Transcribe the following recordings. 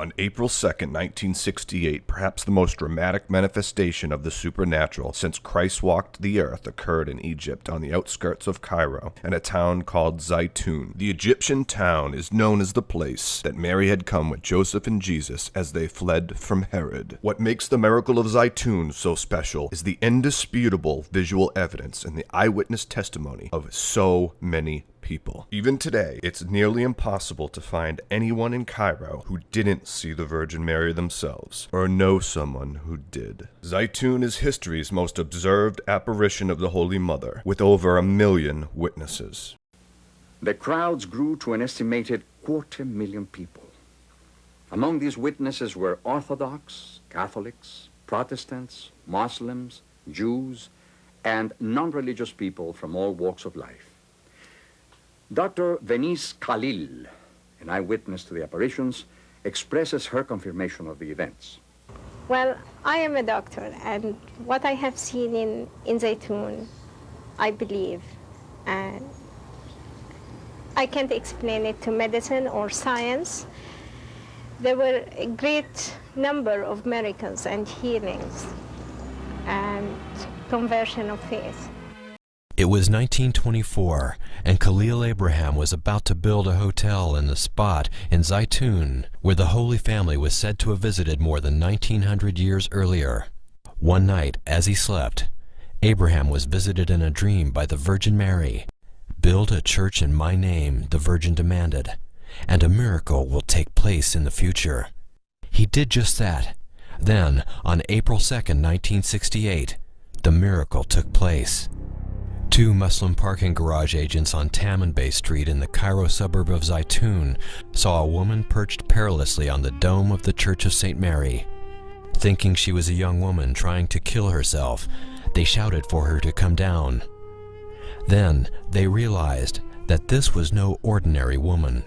On April 2nd, 1968, perhaps the most dramatic manifestation of the supernatural since Christ walked the earth occurred in Egypt on the outskirts of Cairo, in a town called Zeitun. The Egyptian town is known as the place that Mary had come with Joseph and Jesus as they fled from Herod. What makes the miracle of Zeitun so special is the indisputable visual evidence and the eyewitness testimony of so many people. Even today, it's nearly impossible to find anyone in Cairo who didn't see the Virgin Mary themselves, or know someone who did. Zeitun is history's most observed apparition of the Holy Mother, with over 1 million witnesses. The crowds grew to an estimated 250,000 people. Among these witnesses were Orthodox, Catholics, Protestants, Muslims, Jews, and non-religious people from all walks of life. Dr. Venice Khalil, an eyewitness to the apparitions, expresses her confirmation of the events. Well, I am a doctor, and what I have seen in Zeitun, I believe. And I can't explain it to medicine or science. There were a great number of miracles and healings and conversion of faith. It was 1924, and Khalil Abraham was about to build a hotel in the spot in Zeitun where the Holy Family was said to have visited more than 1900 years earlier. One night, as he slept, Abraham was visited in a dream by the Virgin Mary. "Build a church in my name," the Virgin demanded, "and a miracle will take place in the future." He did just that. Then, on April 2nd, 1968, the miracle took place. Two Muslim parking garage agents on Taman Bay Street in the Cairo suburb of Zeitun saw a woman perched perilously on the dome of the Church of St. Mary. Thinking she was a young woman trying to kill herself, they shouted for her to come down. Then they realized that this was no ordinary woman.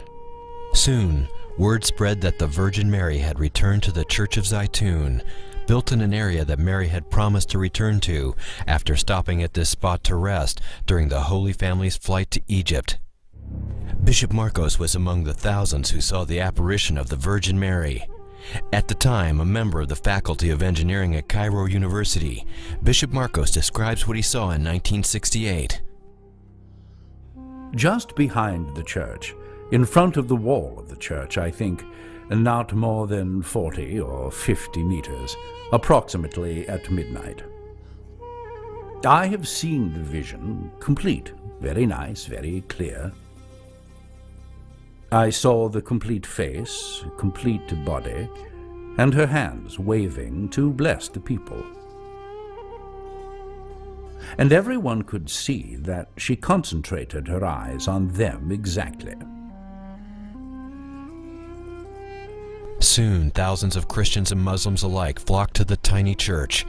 Soon, word spread that the Virgin Mary had returned to the Church of Zeitun, built in an area that Mary had promised to return to after stopping at this spot to rest during the Holy Family's flight to Egypt. Bishop Marcos was among the thousands who saw the apparition of the Virgin Mary. At the time, a member of the Faculty of Engineering at Cairo University, Bishop Marcos describes what he saw in 1968. Just behind the church, in front of the wall of the church, I think, not more than 40 or 50 meters, approximately at midnight. I have seen the vision complete, very nice, very clear. I saw the complete face, complete body, and her hands waving to bless the people. And everyone could see that she concentrated her eyes on them exactly. Soon, thousands of Christians and Muslims alike flocked to the tiny church,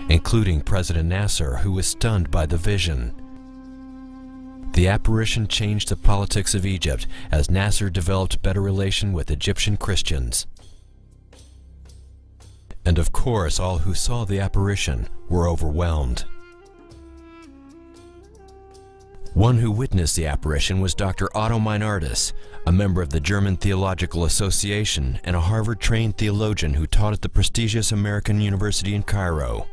including President Nasser, who was stunned by the vision. The apparition changed the politics of Egypt as Nasser developed better relation with Egyptian Christians. And of course, all who saw the apparition were overwhelmed. One who witnessed the apparition was Dr. Otto Meinardus, a member of the German Theological Association and a Harvard-trained theologian who taught at the prestigious American University in Cairo.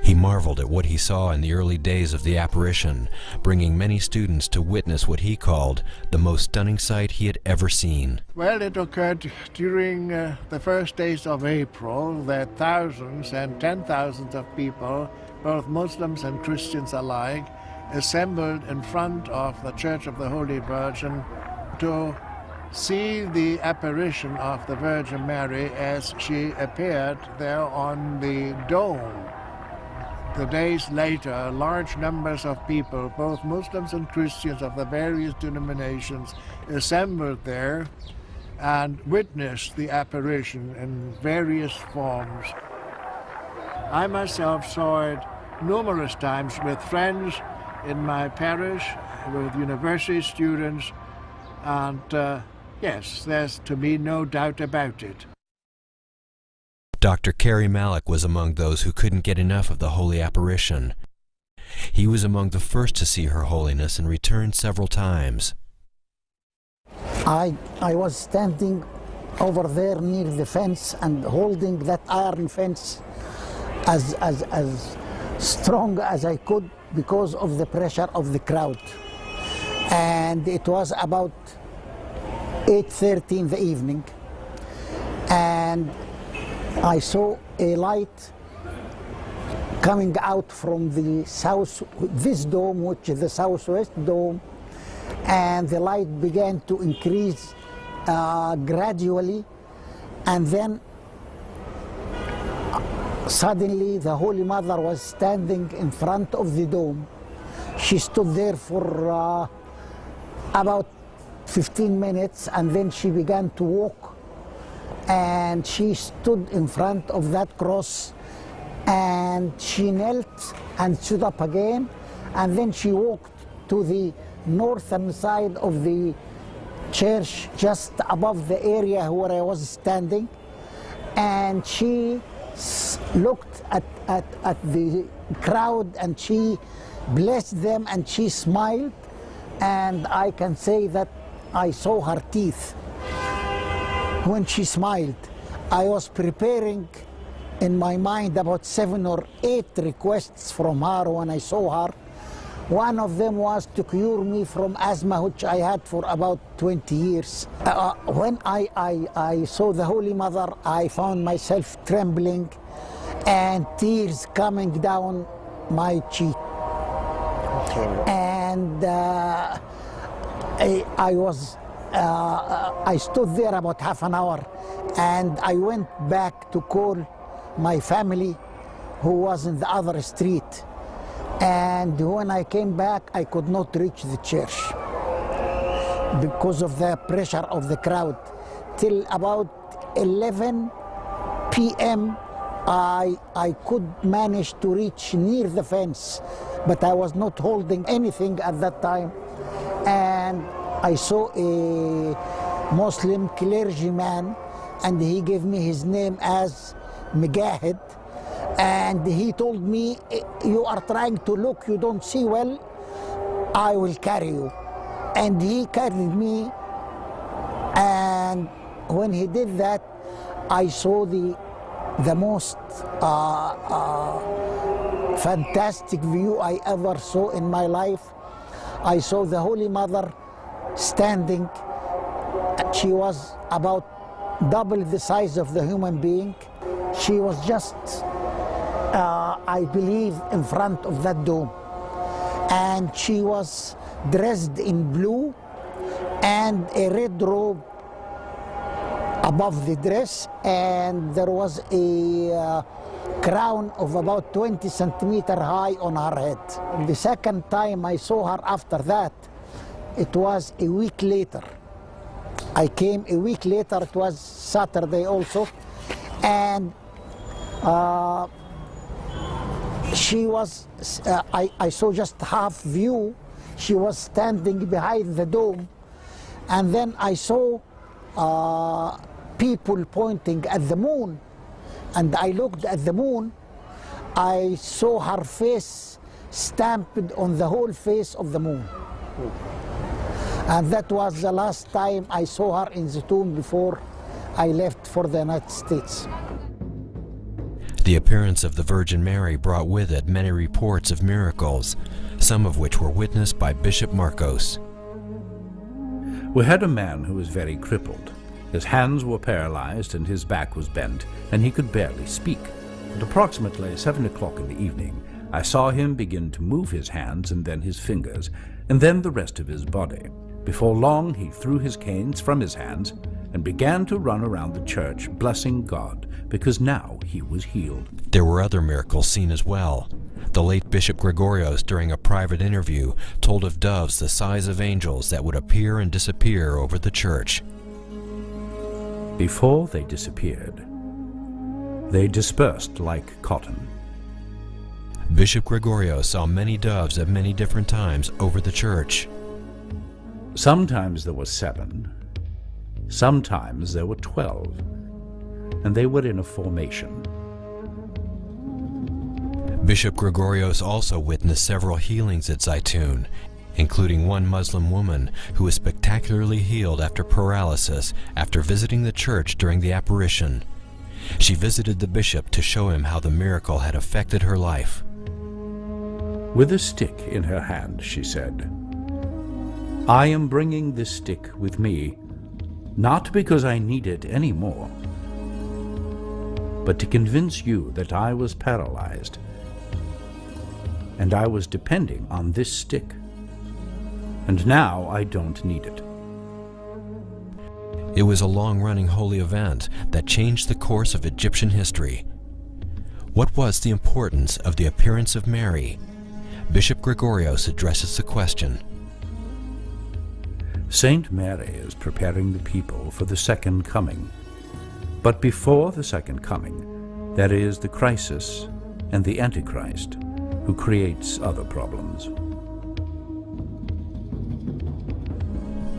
He marveled at what he saw in the early days of the apparition, bringing many students to witness what he called the most stunning sight he had ever seen. Well, it occurred during the first days of April that thousands and 10,000s of people, both Muslims and Christians alike, assembled in front of the Church of the Holy Virgin to see the apparition of the Virgin Mary as she appeared there on the dome. The days later, large numbers of people, both Muslims and Christians of the various denominations, assembled there and witnessed the apparition in various forms. I myself saw it numerous times with friends in my parish, with university students, and yes, there's to me no doubt about it. Dr. Carrie Malik was among those who couldn't get enough of the holy apparition. He was among the first to see Her Holiness and returned several times. I was standing over there near the fence and holding that iron fence as strong as I could because of the pressure of the crowd. And it was about 8:30 in the evening, and I saw a light coming out from the this dome, which is the southwest dome, and the light began to increase gradually, and then suddenly the Holy Mother was standing in front of the dome. She stood there for about 15 minutes, and then she began to walk, and she stood in front of that cross, and she knelt and stood up again, and then she walked to the northern side of the church, just above the area where I was standing, and she looked at the crowd, and she blessed them, and she smiled, and I can say that I saw her teeth when she smiled. I was preparing in my mind about 7 or 8 requests from her when I saw her. One of them was to cure me from asthma, which I had for about 20 years. When I saw the Holy Mother, I found myself trembling and tears coming down my cheek. And I stood there about half an hour, and I went back to call my family who was in the other street. And when I came back, I could not reach the church because of the pressure of the crowd. Till about 11 p.m. I could manage to reach near the fence, but I was not holding anything at that time. And I saw a Muslim clergyman, and he gave me his name as Mujahid, and he told me, "You are trying to look, you don't see well, I will carry you." And he carried me, and when he did that, I saw the most fantastic view I ever saw in my life. I saw the Holy Mother standing. She was about double the size of the human being. She was just, I believe, in front of that dome. And she was dressed in blue and a red robe above the dress, and there was a crown of about 20 centimeters high on her head. The second time I saw her after that, it was a week later. I came a week later, it was Saturday also, and she was, I saw just half view. She was standing behind the dome, and then I saw people pointing at the moon, and I looked at the moon. I saw her face stamped on the whole face of the moon. And that was the last time I saw her in Zeitoun before I left for the United States. The appearance of the Virgin Mary brought with it many reports of miracles, some of which were witnessed by Bishop Marcos. We had a man who was very crippled. His hands were paralyzed and his back was bent, and he could barely speak. At approximately 7 o'clock in the evening, I saw him begin to move his hands and then his fingers, and then the rest of his body. Before long, he threw his canes from his hands and began to run around the church, blessing God, because now he was healed. There were other miracles seen as well. The late Bishop Gregorios, during a private interview, told of doves the size of angels that would appear and disappear over the church. Before they disappeared, they dispersed like cotton. Bishop Gregorios saw many doves at many different times over the church. Sometimes there were 7, sometimes there were 12, and they were in a formation. Bishop Gregorios also witnessed several healings at Zeitun, including one Muslim woman who was spectacularly healed after paralysis after visiting the church during the apparition. She visited the bishop to show him how the miracle had affected her life. With a stick in her hand, she said, "I am bringing this stick with me, not because I need it anymore, but to convince you that I was paralyzed, and I was depending on this stick, and now I don't need it." It was a long-running holy event that changed the course of Egyptian history. What was the importance of the appearance of Mary? Bishop Gregorios addresses the question. Saint Mary is preparing the people for the second coming. But before the second coming, there is the crisis and the Antichrist, who creates other problems.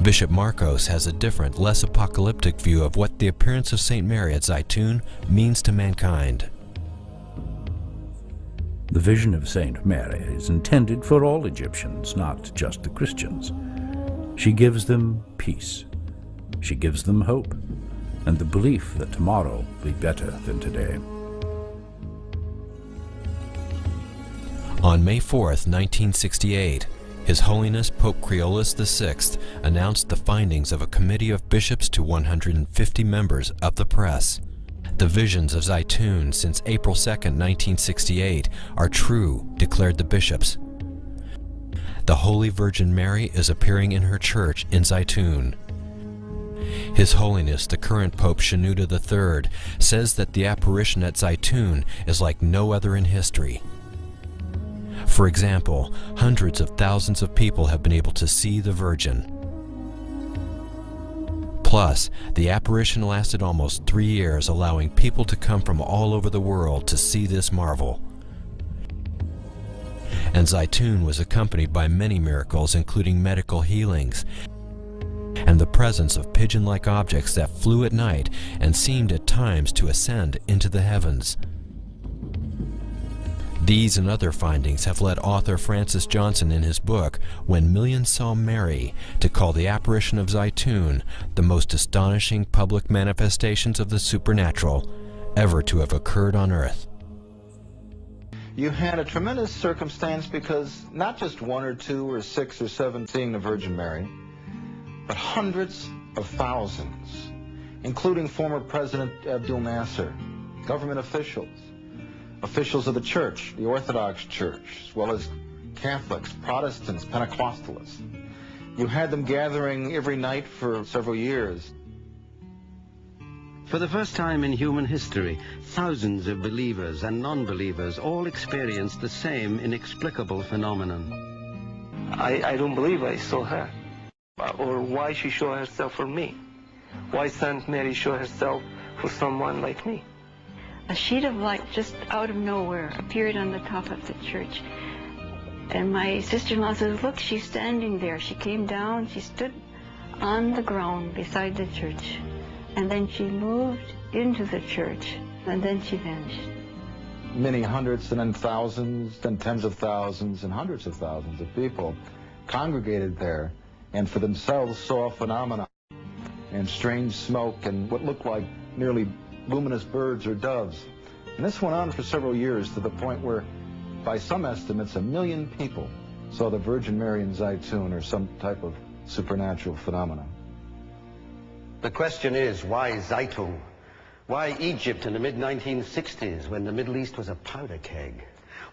Bishop Marcos has a different, less apocalyptic view of what the appearance of Saint Mary at Zeitun means to mankind. The vision of Saint Mary is intended for all Egyptians, not just the Christians. She gives them peace. She gives them hope, and the belief that tomorrow will be better than today. On May 4th, 1968, His Holiness Pope Creolus VI announced the findings of a committee of bishops to 150 members of the press. The visions of Zeitun since April 2nd, 1968 are true, declared the bishops. The Holy Virgin Mary is appearing in her church in Zeitun. His Holiness the current Pope Shenouda III says that the apparition at Zeitun is like no other in history. For example, hundreds of thousands of people have been able to see the Virgin. Plus, the apparition lasted almost 3 years, allowing people to come from all over the world to see this marvel. And Zeitun was accompanied by many miracles, including medical healings, and the presence of pigeon-like objects that flew at night and seemed at times to ascend into the heavens. These and other findings have led author Francis Johnson in his book, When Millions Saw Mary, to call the apparition of Zeitun the most astonishing public manifestations of the supernatural ever to have occurred on earth. You had a tremendous circumstance because not just 1 or 2 or 6 or 7 seeing the Virgin Mary, but hundreds of thousands, including former President Abdul Nasser, government officials, officials of the church, the Orthodox Church, as well as Catholics, Protestants, Pentecostalists. You had them gathering every night for several years. For the first time in human history, thousands of believers and non-believers all experienced the same inexplicable phenomenon. I don't believe I saw her, or why she showed herself for me. Why Saint Mary showed herself for someone like me. A sheet of light just out of nowhere appeared on the top of the church. And my sister-in-law says, "Look, she's standing there." She came down, she stood on the ground beside the church. And then she moved into the church, and then she vanished. Many hundreds and then thousands, then tens of thousands and hundreds of thousands of people congregated there and for themselves saw phenomena and strange smoke and what looked like nearly luminous birds or doves. And this went on for several years to the point where, by some estimates, 1 million people saw the Virgin Mary in Zeitun or some type of supernatural phenomenon. The question is, why Zeitun? Why Egypt in the mid-1960s when the Middle East was a powder keg?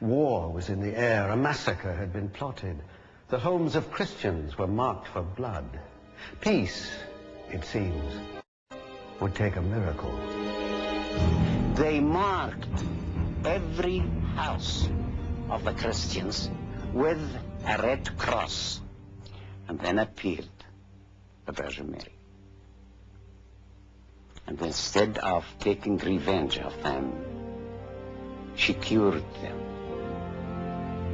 War was in the air, a massacre had been plotted. The homes of Christians were marked for blood. Peace, it seems, would take a miracle. They marked every house of the Christians with a red cross, and then appeared the Virgin Mary. And instead of taking revenge of them, she cured them,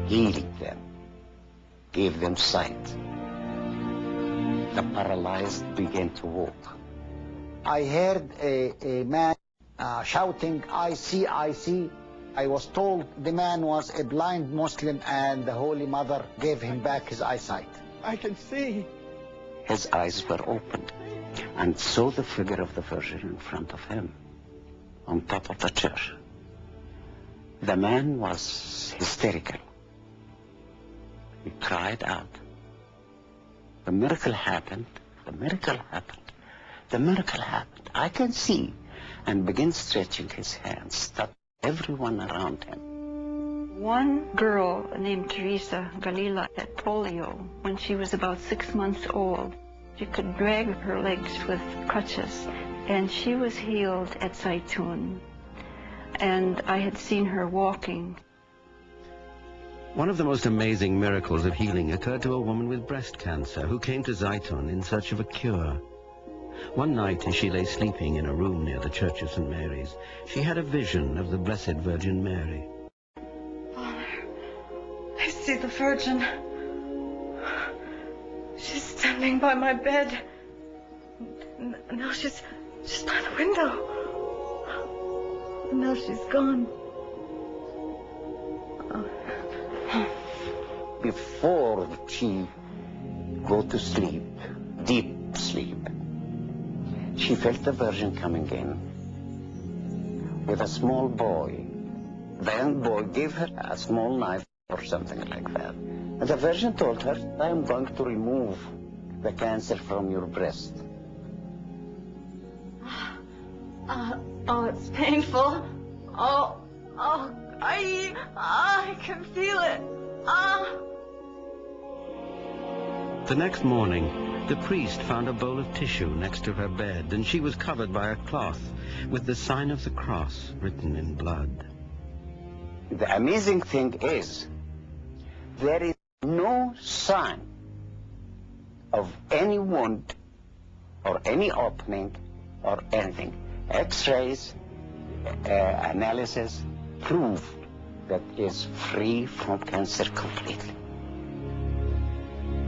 healed them, gave them sight. The paralyzed began to walk. I heard a man shouting, I see, I was told the man was a blind Muslim and the Holy Mother gave him back his eyesight. I can see. His eyes were opened and saw the figure of the Virgin in front of him, on top of the church. The man was hysterical. He cried out. The miracle happened. The miracle happened. The miracle happened. I can see. And began stretching his hands, touched everyone around him. One girl named Teresa Galila had polio when she was about 6 months old. She could drag her legs with crutches, and she was healed at Zeitun. And I had seen her walking. One of the most amazing miracles of healing occurred to a woman with breast cancer who came to Zeitun in search of a cure. One night, as she lay sleeping in a room near the Church of St. Mary's, she had a vision of the Blessed Virgin Mary. Father, I see the Virgin. She's standing by my bed. Now she's by the window. Now she's gone. Before she go to sleep, deep sleep, she felt the Virgin coming in with a small boy. The young boy gave her a small knife or something like that. And the Virgin told her, I am going to remove the cancer from your breast. Oh, it's painful. I can feel it. The next morning, the priest found a bowl of tissue next to her bed, and she was covered by a cloth with the sign of the cross written in blood. The amazing thing is, there is no sign of any wound or any opening or anything. X-rays, analysis prove that is free from cancer completely.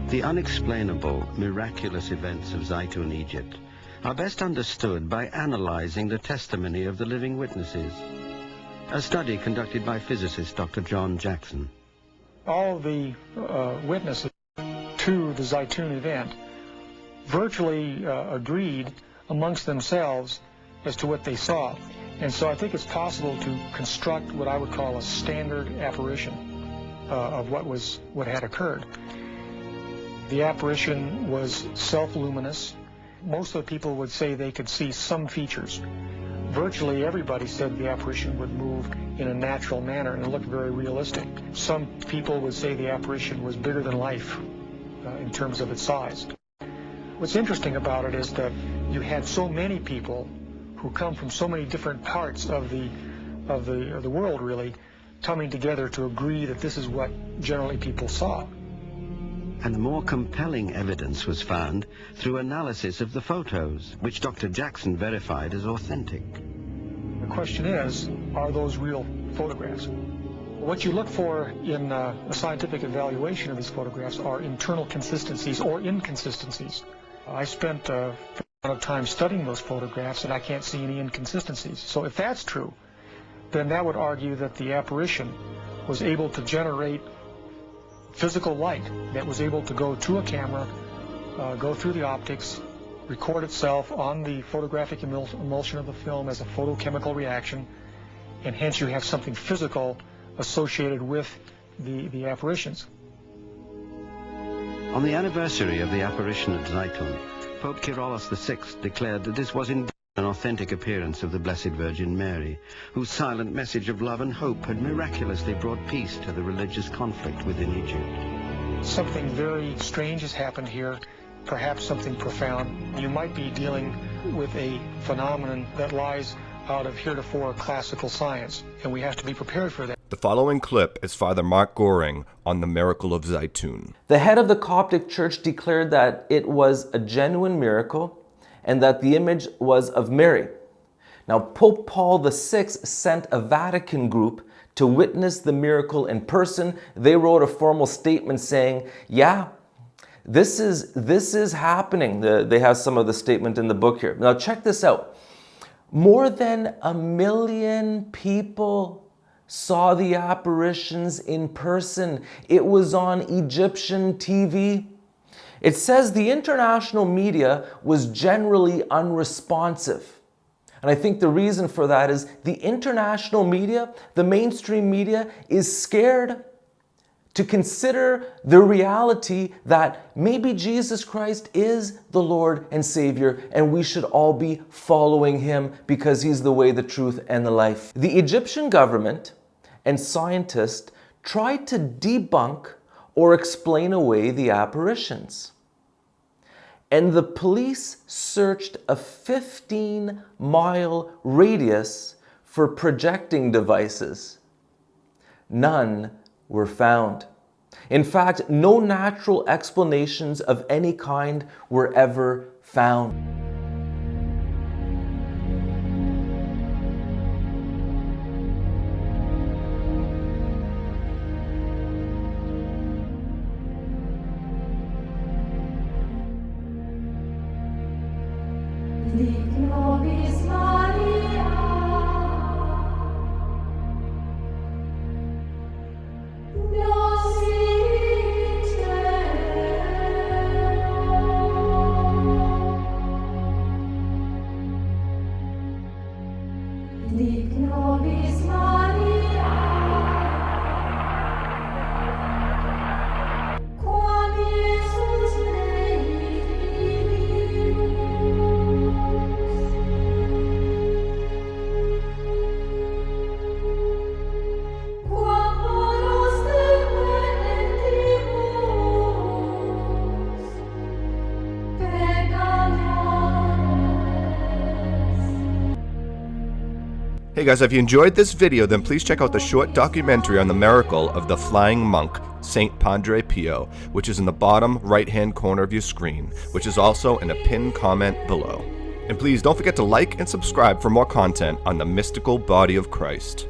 The unexplainable, miraculous events of Zeitun, Egypt, are best understood by analyzing the testimony of the living witnesses. A study conducted by physicist Dr. John Jackson. All of the witnesses to the Zeitun event virtually agreed amongst themselves as to what they saw. And so I think it's possible to construct what I would call a standard apparition of what had occurred. The apparition was self-luminous. Most of the people would say they could see some features. Virtually everybody said the apparition would move in a natural manner and it looked very realistic. Some people would say the apparition was bigger than life in terms of its size. What's interesting about it is that you had so many people who come from so many different parts of the world, really, coming together to agree that this is what generally people saw. And more compelling evidence was found through analysis of the photos, which Dr. Jackson verified as authentic. The question is, are those real photographs? What you look for in a scientific evaluation of these photographs are internal consistencies or inconsistencies. I spent a amount of time studying those photographs and I can't see any inconsistencies. So if that's true, then that would argue that the apparition was able to generate physical light that was able to go to a camera, go through the optics, record itself on the photographic emulsion of the film as a photochemical reaction, and hence you have something physical associated with the apparitions. On the anniversary of the apparition at Zeitun, Pope Kyrillos VI declared that this was indeed an authentic appearance of the Blessed Virgin Mary, whose silent message of love and hope had miraculously brought peace to the religious conflict within Egypt. Something very strange has happened here, perhaps something profound. You might be dealing with a phenomenon that lies out of heretofore classical science, and we have to be prepared for that. The following clip is Father Mark Goring on the miracle of Zeitun. The head of the Coptic Church declared that it was a genuine miracle and that the image was of Mary. Now, Pope Paul VI sent a Vatican group to witness the miracle in person. They wrote a formal statement saying, yeah, this is happening. They have some of the statement in the book here. Now check this out. More than 1 million people saw the apparitions in person. It was on Egyptian TV. It says the international media was generally unresponsive. And I think the reason for that is the international media, the mainstream media, is scared to consider the reality that maybe Jesus Christ is the Lord and Savior, and we should all be following him because he's the way, the truth, and the life. The Egyptian government and scientists tried to debunk or explain away the apparitions. And the police searched a 15-mile radius for projecting devices. None were found. In fact, no natural explanations of any kind were ever found. Hey guys, if you enjoyed this video, then please check out the short documentary on the miracle of the flying monk, Saint Padre Pio, which is in the bottom right-hand corner of your screen, which is also in a pinned comment below. And please don't forget to like and subscribe for more content on the mystical body of Christ.